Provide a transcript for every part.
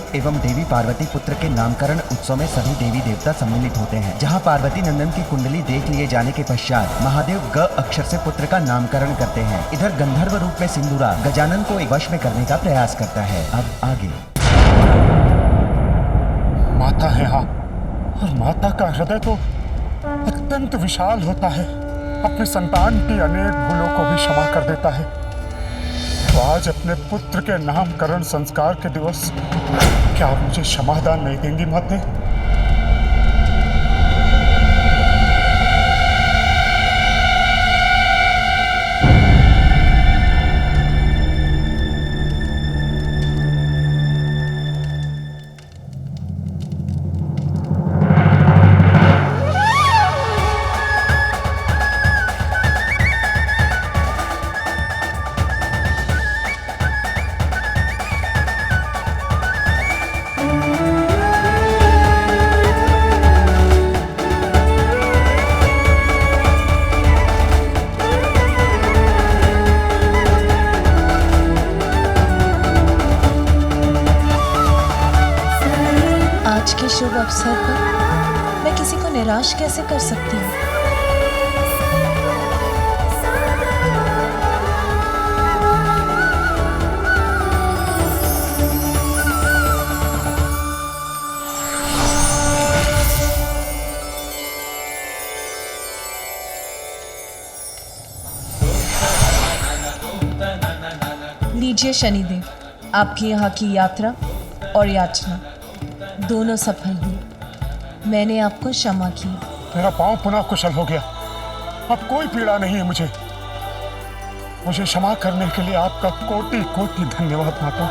महादेव एवं देवी पार्वती पुत्र के नामकरण उत्सव में सभी देवी देवता सम्मिलित होते हैं, जहां पार्वती नंदन की कुंडली देख लिए जाने के पश्चात महादेव ग अक्षर से पुत्र का नामकरण करते हैं। इधर गंधर्व रूप में सिंदूरा गजानन को एक वश में करने का प्रयास करता है। अब आगे। माता है हाँ, और माता का हृदय तो अत्यंत विशाल होता है, अपने संतान की अनेक भूलों को भी क्षमा कर देता है। तो आज अपने पुत्र के नामकरण संस्कार के दिवस क्या आप मुझे क्षमादान नहीं देंगी माते? आज के शुभ अवसर पर मैं किसी को निराश कैसे कर सकती हूँ? लीजिए शनिदेव, आपकी यहाँ की यात्रा और याचना दोनों सफल हुई। मैंने आपको क्षमा की। मेरा पांव पुनः कुशल हो गया, अब कोई पीड़ा नहीं है मुझे। मुझे क्षमा करने के लिए आपका कोटि कोटि धन्यवाद माता।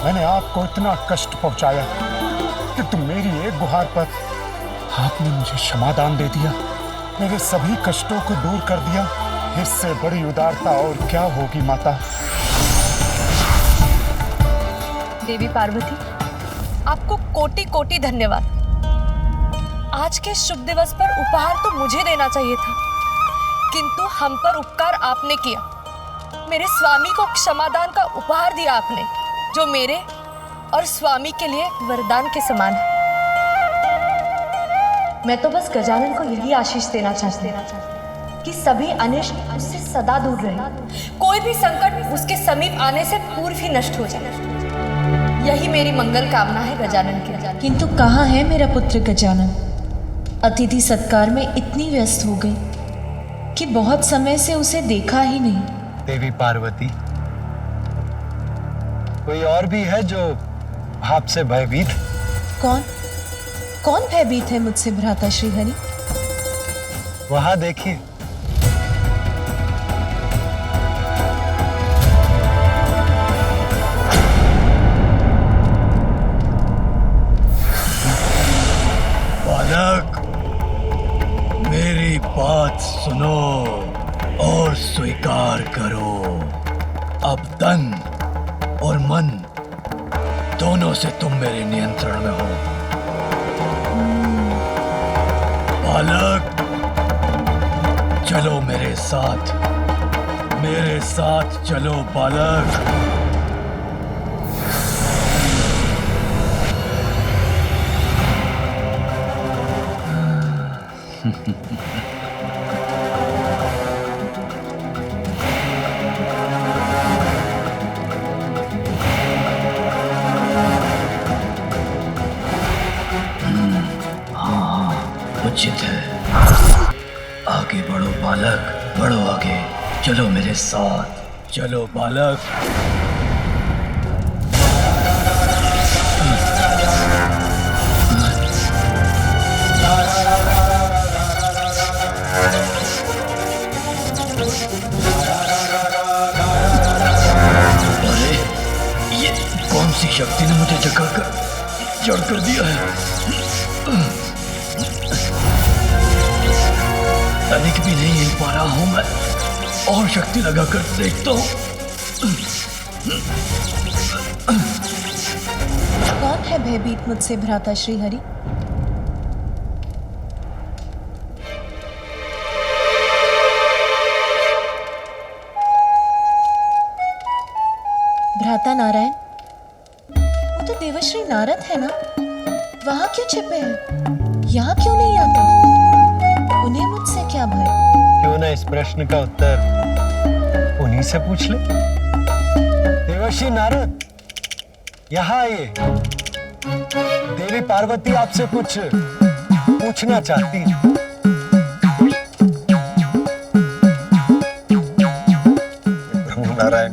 मैंने आपको इतना कष्ट पहुंचाया कि तुम मेरी एक गुहार पर आपने मुझे क्षमादान दे दिया, मेरे सभी कष्टों को दूर कर दिया। इससे बड़ी उदारता और क्या होगी माता। देवी पार्वती, आपको कोटि कोटि धन्यवाद। आज के शुभ दिवस पर उपहार तो मुझे देना चाहिए था, किंतु हम पर उपकार आपने किया। मेरे स्वामी को क्षमादान का उपहार दिया आपने, जो मेरे और स्वामी के लिए वरदान के समान है। मैं तो बस गजानन को यही आशीष देना चाहती हूँ कि सभी अनिष्ट उससे सदा दूर रहे, कोई भी संकट उसके समीप आने से पूर्व ही नष्ट हो जाए। यही मेरी मंगल कामना है गजानन की। किंतु कहाँ है मेरा पुत्र गजानन? अतिथि सत्कार में इतनी व्यस्त हो गई कि बहुत समय से उसे देखा ही नहीं। देवी पार्वती, कोई और भी है जो आपसे भयभीत? कौन कौन भयभीत है मुझसे भ्राता श्रीहरि? वहां देखिए। बालक, मेरी बात सुनो और स्वीकार करो। अब तन और मन दोनों से तुम मेरे नियंत्रण में हो। बालक, चलो मेरे साथ चलो बालक। उचित है। आगे बढ़ो बालक, बढ़ो आगे। चलो मेरे साथ, चलो बालक। अरे, ये कौन सी शक्ति ने मुझे जड़ कर दिया है? तनिक भी नहीं हिल पा रहा हूं मैं, और शक्ति लगाकर देखता हूं। कौन है भयभीत मुझसे भ्राता श्रीहरि? भ्राता माता नारायण, वो तो देवर्षि नारद है ना, वहां क्यों छिपे हैं? यहाँ क्यों नहीं आते? उन्हें मुझसे क्या भय? क्यों ना इस प्रश्न का उत्तर उन्हीं से पूछ ले। देवर्षि नारद, यहाँ आइए। देवी पार्वती आपसे कुछ पूछना चाहती है। प्रभु नारायण,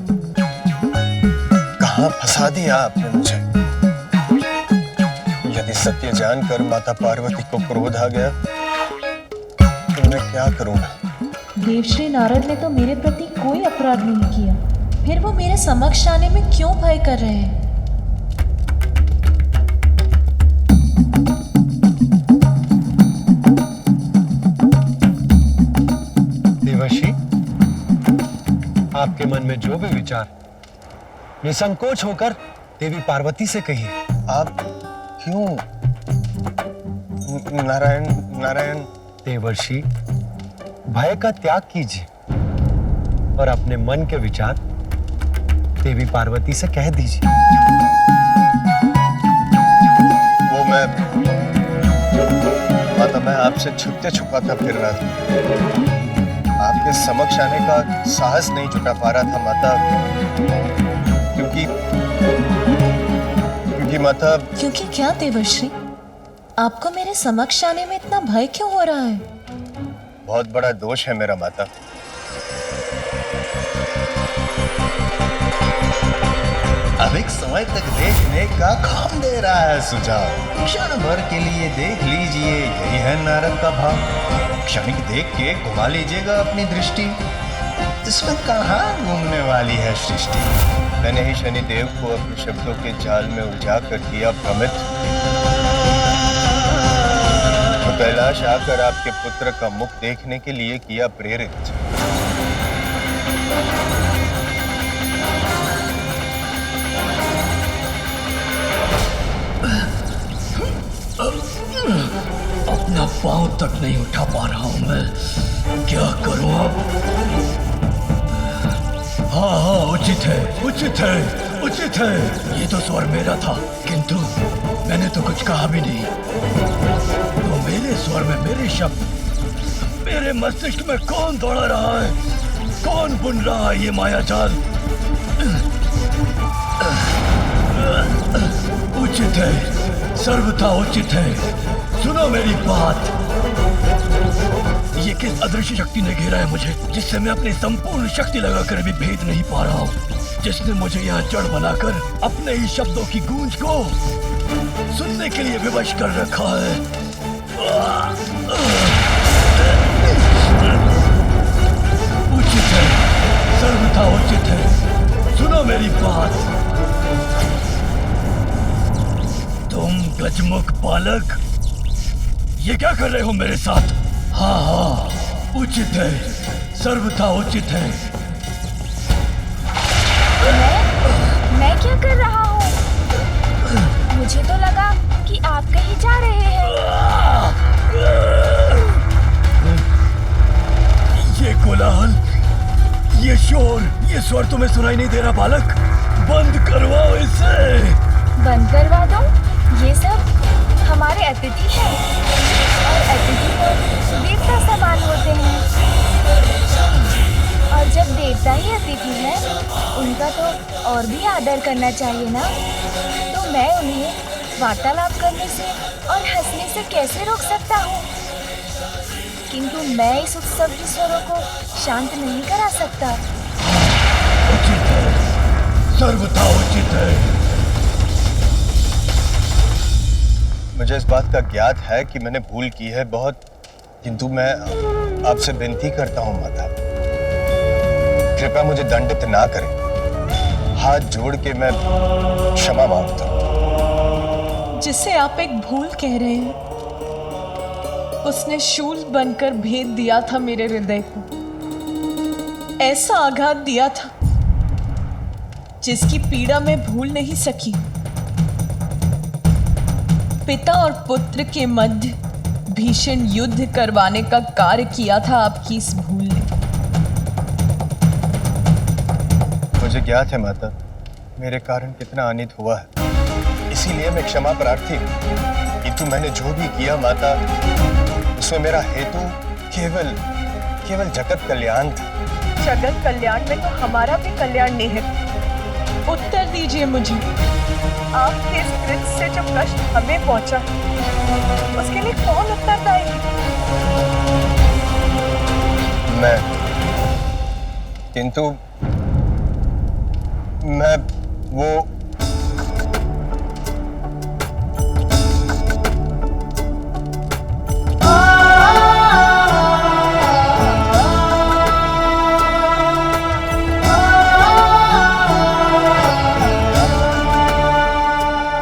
कहाँ फंसा दिया आपने मुझे? यदि सत्य जानकर माता पार्वती को क्रोध आ गया तो मैं क्या करूंगा? देवश्री नारद ने तो मेरे प्रति कोई अपराध नहीं किया, फिर वो मेरे समक्ष आने में क्यों भय कर रहे हैं? देवर्षि, आपके मन में जो भी विचार, निसंकोच होकर देवी पार्वती से कहिए। आप क्यों? नारायण नारायण। देवर्षि, भय का त्याग कीजिए और अपने मन के विचार देवी पार्वती से कह दीजिए। वो माता, मैं आपसे छुपते छुपाता फिर रहा था। आपके समक्ष आने का साहस नहीं जुटा पा रहा था माता, क्योंकि माता। क्योंकि क्या देवर्षि? आपको मेरे समक्ष आने में इतना भय क्यों हो रहा है? बहुत बड़ा दोष है मेरा माता। अधिक समय तक देखने का काम दे रहा है सुझाव। क्षण भर के लिए देख लीजिए, यही है नारद का भाव। क्षणिक देख के घुमा लीजिएगा अपनी दृष्टि, इसमें कहाँ घूमने वाली है सृष्टि। मैंने ही शनिदेव को अपने शब्दों के जाल में उलझा कर दिया भ्रमित। तो कैलाश आकर आपके पुत्र का मुख देखने के लिए किया प्रेरित। अपना पांव तक नहीं उठा पा रहा हूं मैं, क्या करूं अब? हाँ, उचित है, उचित है, उचित है। ये तो स्वर मेरा था, किंतु मैंने तो कुछ कहा भी नहीं। तो मेरे स्वर में मेरे शब्द, मेरे मस्तिष्क में कौन दौड़ा रहा है? कौन बुन रहा है ये माया जाल? उचित है, सर्वथा उचित है। सुनो मेरी बात। ये किस अदृश्य शक्ति ने घेरा है मुझे, जिससे मैं अपनी संपूर्ण शक्ति लगाकर भी भेद नहीं पा रहा हूँ, जिसने मुझे यहाँ जड़ बनाकर अपने ही शब्दों की गूंज को सुनने के लिए विवश कर रखा है। उचित है, सर्वथा उचित है। सुनो मेरी बात। तुम गजमुख बालक, ये क्या कर रहे हो मेरे साथ? हाँ, उचित है, सर्वथा उचित है। मैं क्या कर रहा हूँ? मुझे तो लगा कि आप कहीं जा रहे हैं। ये कोलाहल, ये शोर, ये स्वर तुम्हें सुनाई नहीं दे रहा बालक? बंद करवाओ इसे। बंद करवा दो? ये सब हमारे अतिथि हैं और अतिथि तो देवता समान होते हैं, और जब देवता ही अतिथि हैं, उनका तो और भी आदर करना चाहिए ना। तो मैं उन्हें वार्तालाप करने से और हंसने से कैसे रोक सकता हूँ? किंतु मैं इस उत्सव के स्वरों को शांत नहीं करा सकता। उचित है, सर्वथा उचित है। मुझे इस बात का ज्ञात है कि मैंने भूल की है बहुत, किंतु मैं आपसे विनती करता हूँ माता, कृपया मुझे दंडित ना करें। हाथ जोड़ के मैं क्षमा मांगता हूँ। जिसे आप एक भूल कह रहे हैं, उसने शूल बनकर भेद दिया था मेरे हृदय को। ऐसा आघात दिया था जिसकी पीड़ा मैं भूल नहीं सकी। पिता और पुत्र के मध्य भीषण युद्ध करवाने का कार्य किया था आपकी इस भूल ने। मुझे ज्ञात है माता, मेरे कारण कितना अनित हुआ है, इसीलिए मैं क्षमा प्रार्थी हूँ। किंतु मैंने जो भी किया माता, उसमें मेरा हेतु केवल जगत कल्याण था। जगत कल्याण में तो हमारा भी कल्याण निहित। उत्तर दीजिए मुझे, आपके इस कृत्य से जो कष्ट हमें पहुंचा, उसके लिए कौन उत्तरदायी है? मैं, किंतु मैं वो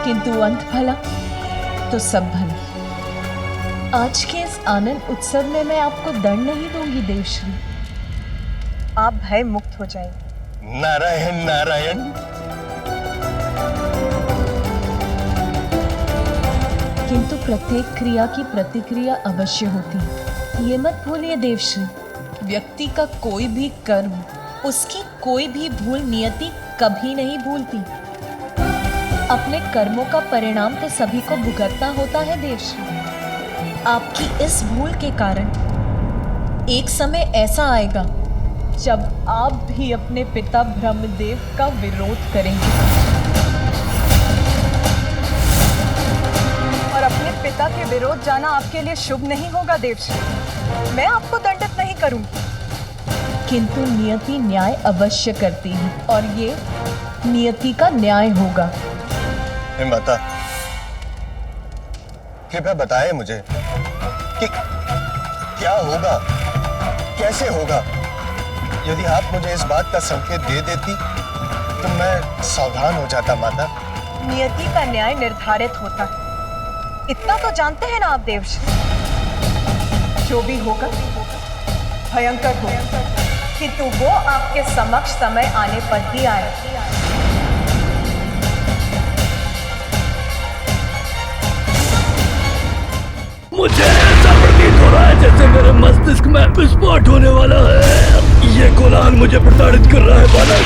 किंतु अंत भला तो सब भला। आज के इस आनंद उत्सव में मैं आपको दंड नहीं दूंगी देवश्री। आप भय मुक्त हो जाएंगे। नारायण नारायण। किंतु प्रत्येक क्रिया की प्रतिक्रिया अवश्य होती है। ये मत भूलिए देवश्री, व्यक्ति का कोई भी कर्म, उसकी कोई भी भूल नियति कभी नहीं भूलती। अपने कर्मों का परिणाम तो सभी को भुगतना होता है देवश्री। आपकी इस भूल के कारण एक समय ऐसा आएगा जब आप भी अपने पिता ब्रह्मदेव का विरोध करेंगे और अपने पिता के विरोध जाना आपके लिए शुभ नहीं होगा देवश्री। मैं आपको दंडित नहीं करूंगी, किंतु नियति न्याय अवश्य करती है और ये नियति का न्याय होगा। हे माता, कृपया बताएं मुझे कि क्या होगा, कैसे होगा। यदि आप मुझे इस बात का संकेत दे देती तो मैं सावधान हो जाता माता। नियति का न्याय निर्धारित होता है, इतना तो जानते हैं ना आप देवश्री। जो भी होगा भयंकर होगा, किंतु वो आपके समक्ष समय आने पर ही आएगा। मुझे ऐसा प्रतीत हो रहा है जैसे मेरे मस्तिष्क में विस्फोट होने वाला है। ये कोलाहल मुझे प्रताड़ित कर रहा है बालक।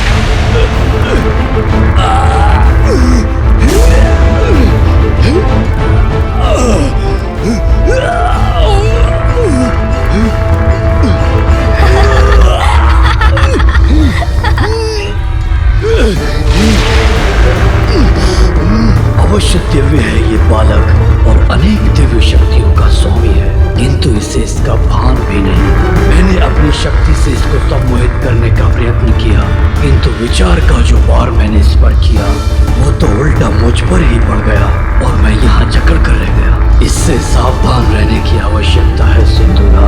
अवश्य दिव्य है ये बालक और अनेक दिव्य शक्तियों का स्वामी है, किंतु इसे इसका भान भी नहीं। मैंने अपनी शक्ति से इसको सम्मोहित करने का प्रयत्न किया, किंतु विचार का जो वार मैंने इस पर किया वो तो उल्टा मुझ पर ही पड़ गया और मैं यहाँ जकड़ कर रह गया। इससे सावधान रहने की आवश्यकता है सिंधुरा।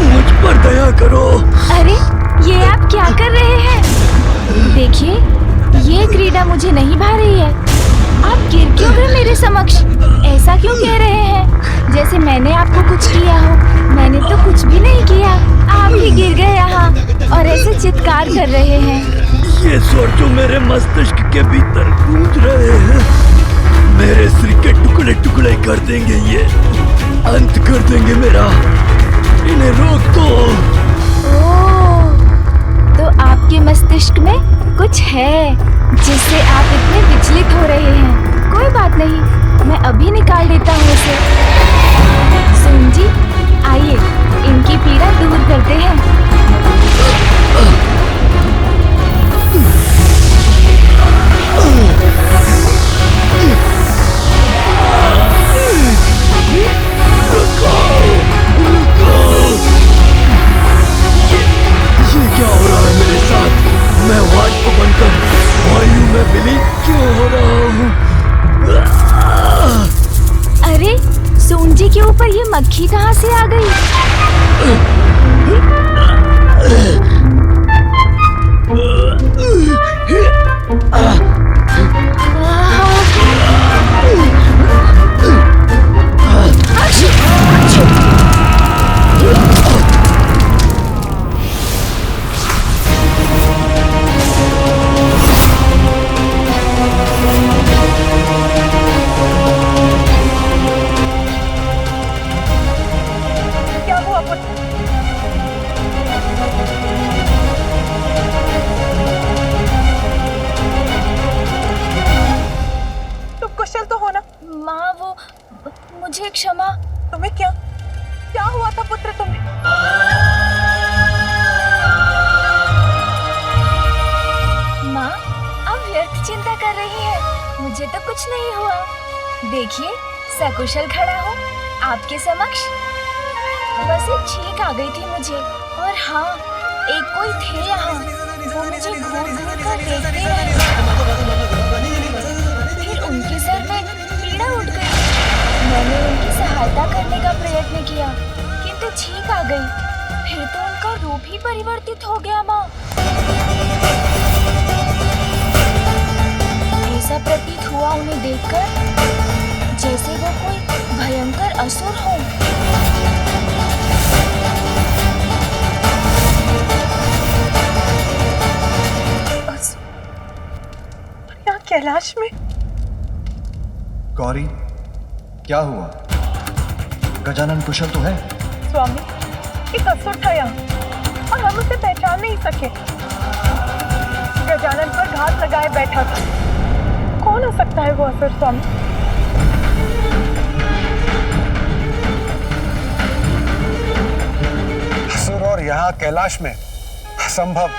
मुझ पर दया करो। अरे ये आप क्या कर रहे हैं? देखिए, ये क्रीड़ा मुझे नहीं भा रही है। आप गिर क्यों गए मेरे समक्ष? ऐसा क्यों कह रहे हैं जैसे मैंने आपको कुछ किया हो? मैंने तो कुछ भी नहीं किया, आप ही गिर गए यहाँ और ऐसे चित्कार कर रहे हैं। ये स्वर जो मेरे मस्तिष्क के भीतर गूंज रहे हैं मेरे सिर के टुकड़े टुकड़े कर देंगे, ये अंत कर देंगे मेरा। इन्हें रोक दो। ओह, तो आपके मस्तिष्क में कुछ है जिससे आप इतने विचलित हो रहे हैं। कोई बात नहीं, मैं अभी निकाल देता हूँ उसे। सुन जी, आइए इनकी पीड़ा दूर करते हैं। ये क्या हो रहा है मेरे साथ? मैं वाष्प बनकर वायु में विलीन क्यों हो रहा हूँ? अरे सोन जी के ऊपर ये मक्खी कहाँ से आ गई? मुझे क्षमा। तुम्हें क्या क्या हुआ था पुत्र तुम्हें? माँ, आप व्यर्थ चिंता कर रही हैं। मुझे तो कुछ नहीं हुआ। देखिए, सकुशल खड़ा हूँ आपके समक्ष। बस एक छींक आ गई थी मुझे। और हाँ, एक कोई थे यहाँ, वो मुझे घूर घूर कर देखते रहे। फिर उनके सर में पीड़ा उठ गई। मैंने उनकी सहायता करने का प्रयत्न किया, किंतु छींक आ गई। फिर तो उनका रूप ही परिवर्तित हो गया माँ। ऐसा प्रतीत हुआ उन्हें देखकर जैसे वो कोई भयंकर असुर हो। यहाँ कैलाश में? गौरी, क्या हुआ? गजानन कुशल तो है? स्वामी, एक असुर था यहाँ और हम उसे पहचान नहीं सके। गजानन पर घात लगाए बैठा था। कौन हो सकता है वो असुर स्वामी? असुर और यहाँ कैलाश में असंभव।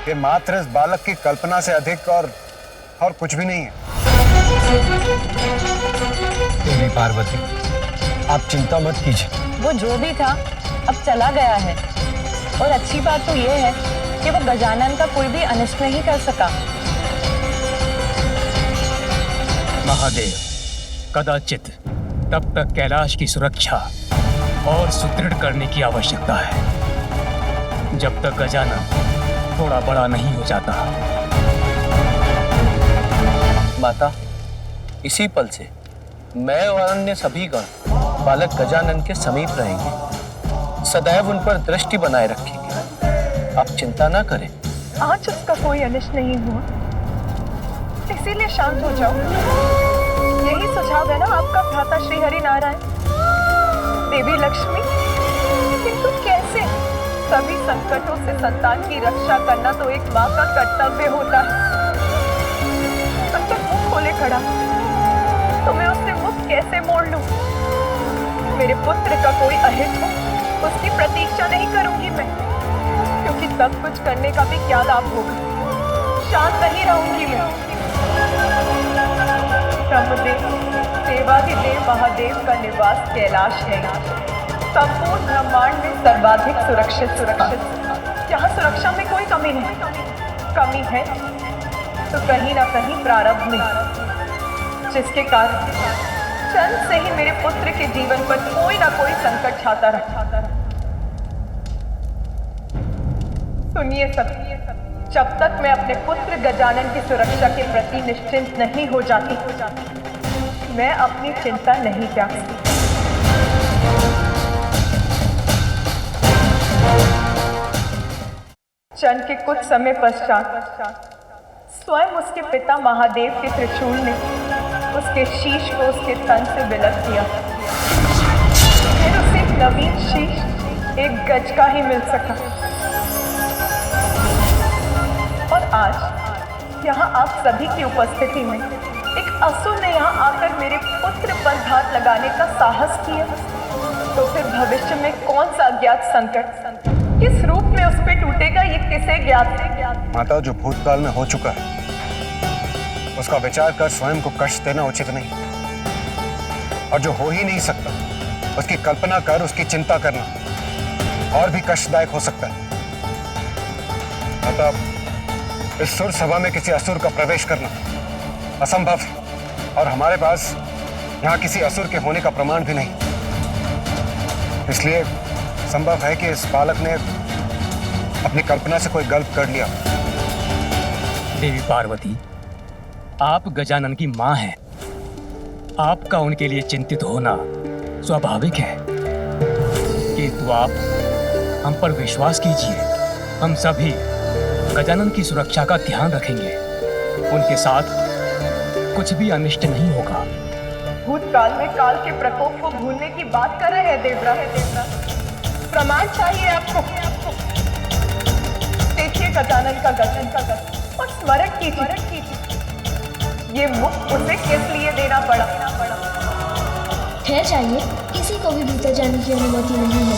ये मात्र इस बालक की कल्पना से अधिक और कुछ भी नहीं है। देवी पार्वती, आप चिंता मत कीजिए। वो जो भी था अब चला गया है। और अच्छी बात तो ये है कि वो गजानन का कोई भी अनिष्ट नहीं कर सका। महादेव, कदाचित तब तक कैलाश की सुरक्षा और सुदृढ़ करने की आवश्यकता है जब तक गजानन थोड़ा बड़ा नहीं हो जाता। माता, इसी पल से मैं और अन्य सभी गण बालक गजानन के समीप रहेंगे, सदैव उन पर दृष्टि बनाए रखेंगे। आप चिंता ना करें। आज उसका कोई अनिष्ट नहीं हुआ, इसीलिए शांत हो जाओ। यही सुझाव है ना आपका भ्राता श्री हरि नारायण। देवी लक्ष्मी, किंतु कैसे? सभी संकटों से संतान की रक्षा करना तो एक माँ का कर्तव्य होता है। संकट मुख खोले खड़ा, तो मैं उससे मुख कैसे मोड़ लूं? मेरे पुत्र का कोई अहित हो, उसकी प्रतीक्षा नहीं करूंगी मैं, क्योंकि सब कुछ करने का भी क्या लाभ होगा। शांत नहीं रहूंगी मैं। ब्रह्मदेव, देवाधिदेव महादेव का निवास कैलाश है। संपूर्ण ब्रह्मांड में सर्वाधिक सुरक्षित। यहाँ सुरक्षा में कोई कमी नहीं। कमी है तो कहीं ना कहीं प्रारब्ध में, जिसके कारण जन्म से ही मेरे पुत्र के जीवन पर कोई ना कोई संकट छाता रहा। सुनिए सब, जब तक मैं अपने पुत्र गजानन की सुरक्षा के प्रति निश्चिंत नहीं हो जाती, मैं अपनी चिंता नहीं त्यागती। जन्म के कुछ समय पश्चात स्वयं उसके पिता महादेव के त्रिशूल ने उसके शीश को उसके तन से विलग किया। फिर उसे एक नवीन शीश एक गज का ही मिल सका। और आज यहाँ आप सभी की उपस्थिति में एक असुर ने यहाँ आकर मेरे पुत्र पर घात लगाने का साहस किया, तो फिर भविष्य में कौन सा अज्ञात संकट किस रूप में उस पे टूटेगा, ये किसे ज्ञात है? माता, जो भूतकाल में हो चुका है उसका विचार कर स्वयं को कष्ट देना उचित नहीं, और जो हो ही नहीं सकता उसकी कल्पना कर उसकी चिंता करना और भी कष्टदायक हो सकता है। माता, इस सुर सभा में किसी असुर का प्रवेश करना असंभव है, और हमारे पास यहाँ किसी असुर के होने का प्रमाण भी नहीं। इसलिए संभव है कि इस बालक ने अपनी कल्पना से कोई गलत कर लिया। देवी पार्वती, आप गजानन की मां हैं। आपका उनके लिए चिंतित होना स्वाभाविक है, किंतु आप हम पर विश्वास कीजिए। हम सभी गजानन की सुरक्षा का ध्यान रखेंगे। उनके साथ कुछ भी अनिष्ट नहीं होगा। भूतकाल में काल के प्रकोप को भूलने की बात कर रहे हैं देवरा। प्रमाण चाहिए आपको। देखिए गजानन का गठन और स्मरण कीजिए ये मुख उसे किस लिए देना पड़ा। ठहर जाइए, किसी को भी भीतर जाने की अनुमति नहीं है।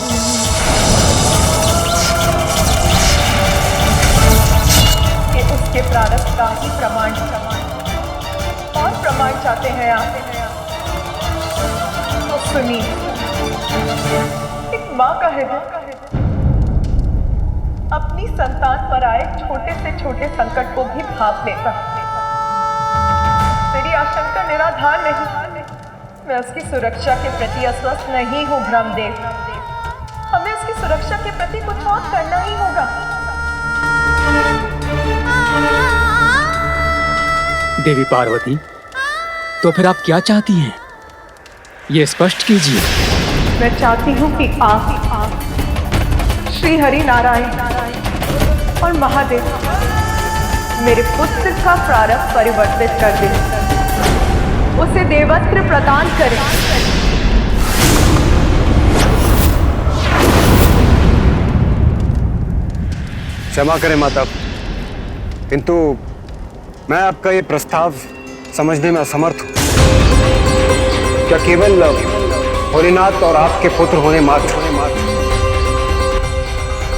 कि उसके प्रारब्ध का ही प्रमाण और प्रमाण चाहते हैं आप। तो सुनिए, एक माँ का हृदय अपनी संतान पर आए छोटे से छोटे संकट को भी भाप लेता है। मेरी आशंका निराधार नहीं, मैं उसकी सुरक्षा के प्रति अस्वस्थ नहीं हूँ ब्रह्मदेव। हमें उसकी सुरक्षा के प्रति कुछ और करना ही होगा। देवी पार्वती, तो फिर आप क्या चाहती हैं? ये स्पष्ट कीजिए। मैं चाहती हूँ कि आप श्री हरि नारायण और महादेव मेरे पुत्र का प्रारब्ध परिवर्तित कर दें, उसे देवस्त्र प्रदान करें। क्षमा करें माता, किंतु मैं आपका ये प्रस्ताव समझने में असमर्थ हूं। क्या केवल भोलेनाथ और आपके पुत्र होने मात्र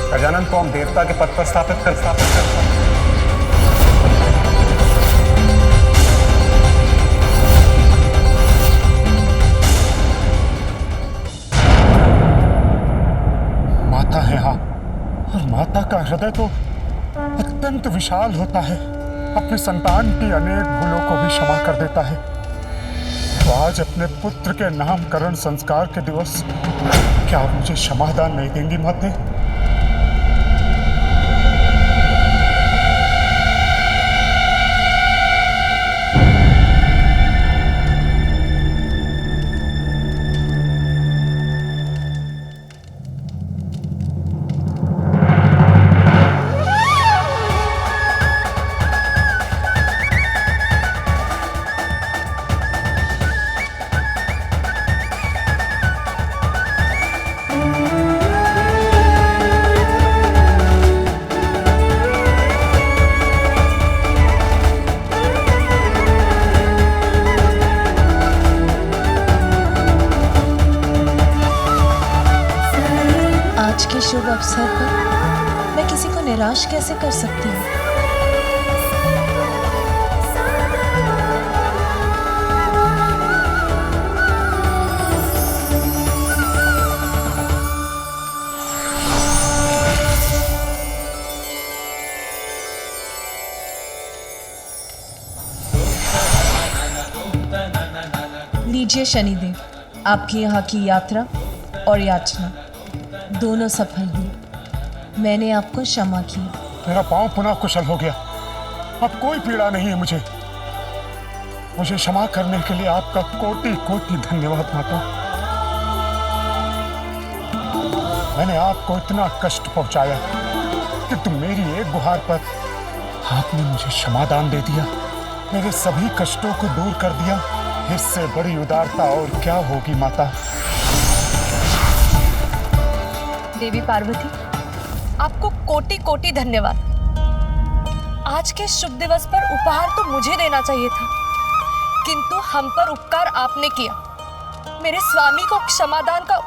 गजानन को हम देवता के पद पर स्थापित कर माता है हाँ, और माता का हृदय तो अत्यंत विशाल होता है, अपनी संतान की अनेक भूलों को भी क्षमा कर देता है। तो आज अपने पुत्र के नामकरण संस्कार के दिवस क्या आप मुझे क्षमादान नहीं देंगी माते? आज के शुभ अवसर पर मैं किसी को निराश कैसे कर सकती हूँ? लीजिए शनिदेव, आपकी यहाँ की यात्रा और याचना दोनों सफल हुई। मैंने आपको क्षमा की। मेरा पांव पुनः कुशल हो गया, अब कोई पीड़ा नहीं है मुझे। मुझे क्षमा करने के लिए आपका कोटि कोटि धन्यवाद माता। मैंने आपको इतना कष्ट पहुंचाया कि तुम मेरी एक गुहार पर आपने मुझे क्षमादान दे दिया, मेरे सभी कष्टों को दूर कर दिया। इससे बड़ी उदारता और क्या होगी माता। देवी पार्वती, आपको कोटि कोटि धन्यवाद। आज के शुभ दिवस पर उपहार तो मुझे देना चाहिए था, किंतु हम पर उपकार आपने किया। मेरे स्वामी को क्षमादान का